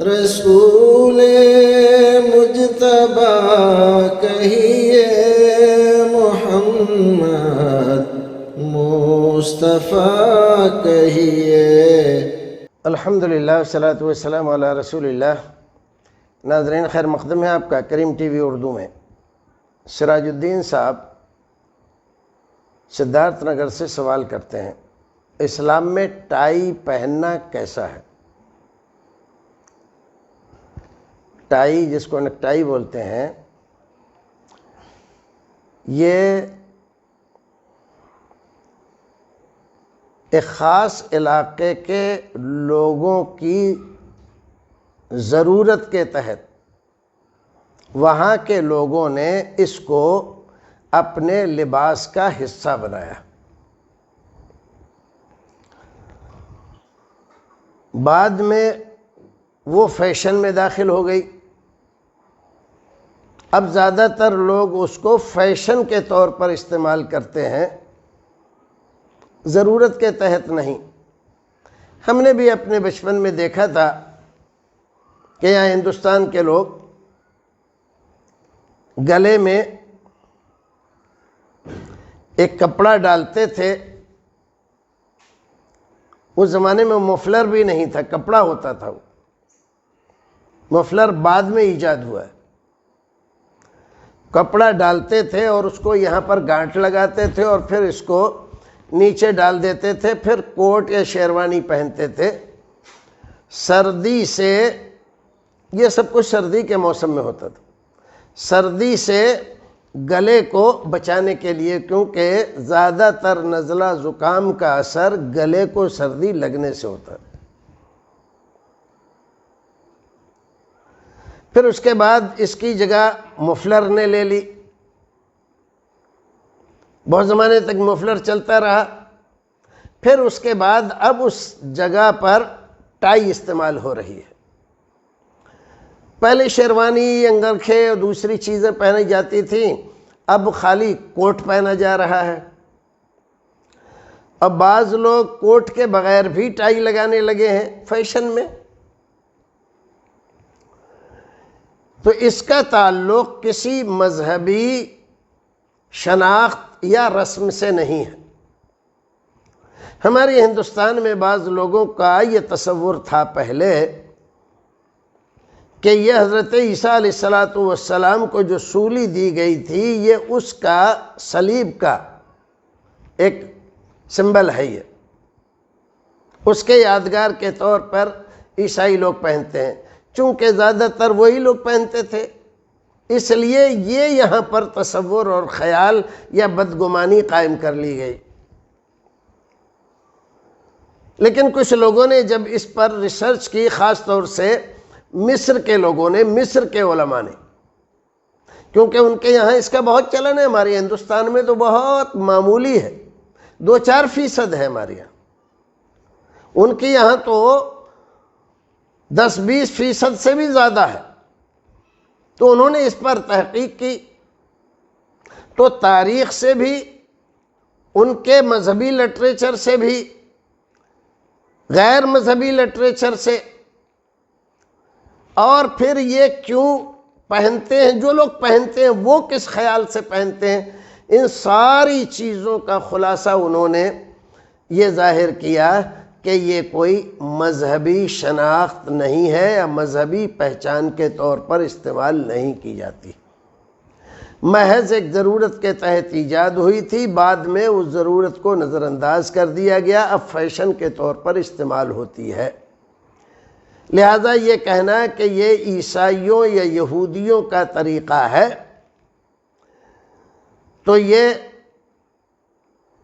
رسول مجتبی کہیے، محمد مصطفیٰ کہیے۔ الحمدللہ والصلاۃ والسلام علی رسول اللہ۔ ناظرین خیر مقدم ہے آپ کا کریم ٹی وی اردو میں۔ سراج الدین صاحب سدھارتھ نگر سے سوال کرتے ہیں، اسلام میں ٹائی پہننا کیسا ہے؟ ٹائی جس کو نیکٹائی بولتے ہیں، یہ ایک خاص علاقے کے لوگوں کی ضرورت کے تحت وہاں کے لوگوں نے اس کو اپنے لباس کا حصہ بنایا۔ بعد میں وہ فیشن میں داخل ہو گئی۔ اب زیادہ تر لوگ اس کو فیشن کے طور پر استعمال کرتے ہیں، ضرورت کے تحت نہیں۔ ہم نے بھی اپنے بچپن میں دیکھا تھا کہ یہاں ہندوستان کے لوگ گلے میں ایک کپڑا ڈالتے تھے۔ اس زمانے میں مفلر بھی نہیں تھا، کپڑا ہوتا تھا۔ وہ مفلر بعد میں ایجاد ہوا ہے۔ کپڑا ڈالتے تھے اور اس کو یہاں پر گانٹھ لگاتے تھے اور پھر اس کو نیچے ڈال دیتے تھے، پھر کوٹ یا شیروانی پہنتے تھے۔ سردی سے، یہ سب کچھ سردی کے موسم میں ہوتا تھا، سردی سے گلے کو بچانے کے لیے، کیونکہ زیادہ تر نزلہ زکام کا اثر گلے کو سردی لگنے سے ہوتا ہے۔ پھر اس کے بعد اس کی جگہ مفلر نے لے لی۔ بہت زمانے تک مفلر چلتا رہا۔ پھر اس کے بعد اب اس جگہ پر ٹائی استعمال ہو رہی ہے۔ پہلے شیروانی، انگرکھے اور دوسری چیزیں پہنی جاتی تھیں، اب خالی کوٹ پہنا جا رہا ہے۔ اب بعض لوگ کوٹ کے بغیر بھی ٹائی لگانے لگے ہیں فیشن میں۔ تو اس کا تعلق کسی مذہبی شناخت یا رسم سے نہیں ہے۔ ہمارے ہندوستان میں بعض لوگوں کا یہ تصور تھا پہلے کہ یہ حضرت عیسیٰ علیہ السلام کو جو سولی دی گئی تھی، یہ اس کا صلیب کا ایک سمبل ہے۔ یہ اس کے یادگار کے طور پر عیسائی لوگ پہنتے ہیں، چونکہ زیادہ تر وہی لوگ پہنتے تھے، اس لیے یہ یہاں پر تصور اور خیال یا بدگمانی قائم کر لی گئی۔ لیکن کچھ لوگوں نے جب اس پر ریسرچ کی، خاص طور سے مصر کے لوگوں نے، مصر کے علماء نے، کیونکہ ان کے یہاں اس کا بہت چلن ہے، ہمارے ہندوستان میں تو بہت معمولی ہے، 2-4% ہے ہمارے یہاں، ان کے یہاں تو 10-20% سے بھی زیادہ ہے۔ تو انہوں نے اس پر تحقیق کی، تو تاریخ سے بھی، ان کے مذہبی لٹریچر سے بھی، غیر مذہبی لٹریچر سے، اور پھر یہ کیوں پہنتے ہیں، جو لوگ پہنتے ہیں وہ کس خیال سے پہنتے ہیں، ان ساری چیزوں کا خلاصہ انہوں نے یہ ظاہر کیا کہ یہ کوئی مذہبی شناخت نہیں ہے یا مذہبی پہچان کے طور پر استعمال نہیں کی جاتی، محض ایک ضرورت کے تحت ایجاد ہوئی تھی، بعد میں اس ضرورت کو نظر انداز کر دیا گیا، اب فیشن کے طور پر استعمال ہوتی ہے۔ لہذا یہ کہنا کہ یہ عیسائیوں یا یہودیوں کا طریقہ ہے، تو یہ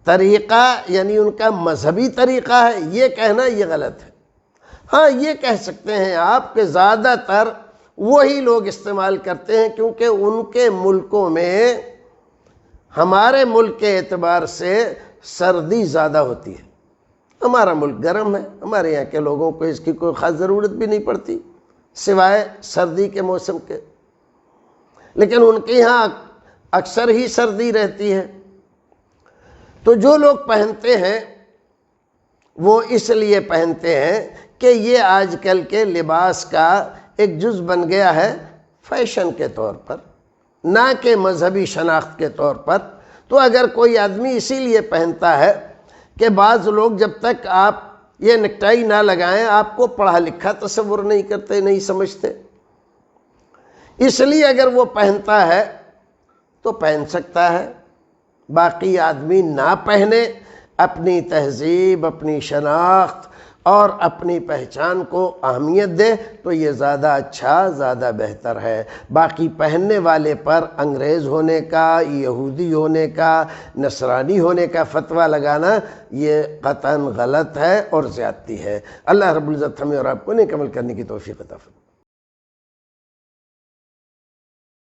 طریقہ یعنی ان کا مذہبی طریقہ ہے، یہ کہنا یہ غلط ہے۔ ہاں یہ کہہ سکتے ہیں آپ کہ زیادہ تر وہی لوگ استعمال کرتے ہیں، کیونکہ ان کے ملکوں میں ہمارے ملک کے اعتبار سے سردی زیادہ ہوتی ہے۔ ہمارا ملک گرم ہے، ہمارے یہاں کے لوگوں کو اس کی کوئی خاص ضرورت بھی نہیں پڑتی سوائے سردی کے موسم کے، لیکن ان کے یہاں اکثر ہی سردی رہتی ہے۔ تو جو لوگ پہنتے ہیں وہ اس لیے پہنتے ہیں کہ یہ آج کل کے لباس کا ایک جز بن گیا ہے فیشن کے طور پر، نہ کہ مذہبی شناخت کے طور پر۔ تو اگر کوئی آدمی اسی لیے پہنتا ہے کہ بعض لوگ جب تک آپ یہ نیکٹائی نہ لگائیں آپ کو پڑھا لکھا تصور نہیں کرتے، نہیں سمجھتے، اس لیے اگر وہ پہنتا ہے تو پہن سکتا ہے، باقی آدمی نہ پہنے، اپنی تہذیب، اپنی شناخت اور اپنی پہچان کو اہمیت دے تو یہ زیادہ اچھا، زیادہ بہتر ہے۔ باقی پہننے والے پر انگریز ہونے کا، یہودی ہونے کا، نصرانی ہونے کا فتویٰ لگانا یہ قطعاً غلط ہے اور زیادتی ہے۔ اللہ رب العزت ہمیں اور آپ کو نیک عمل کرنے کی توفیق عطا فرمائے۔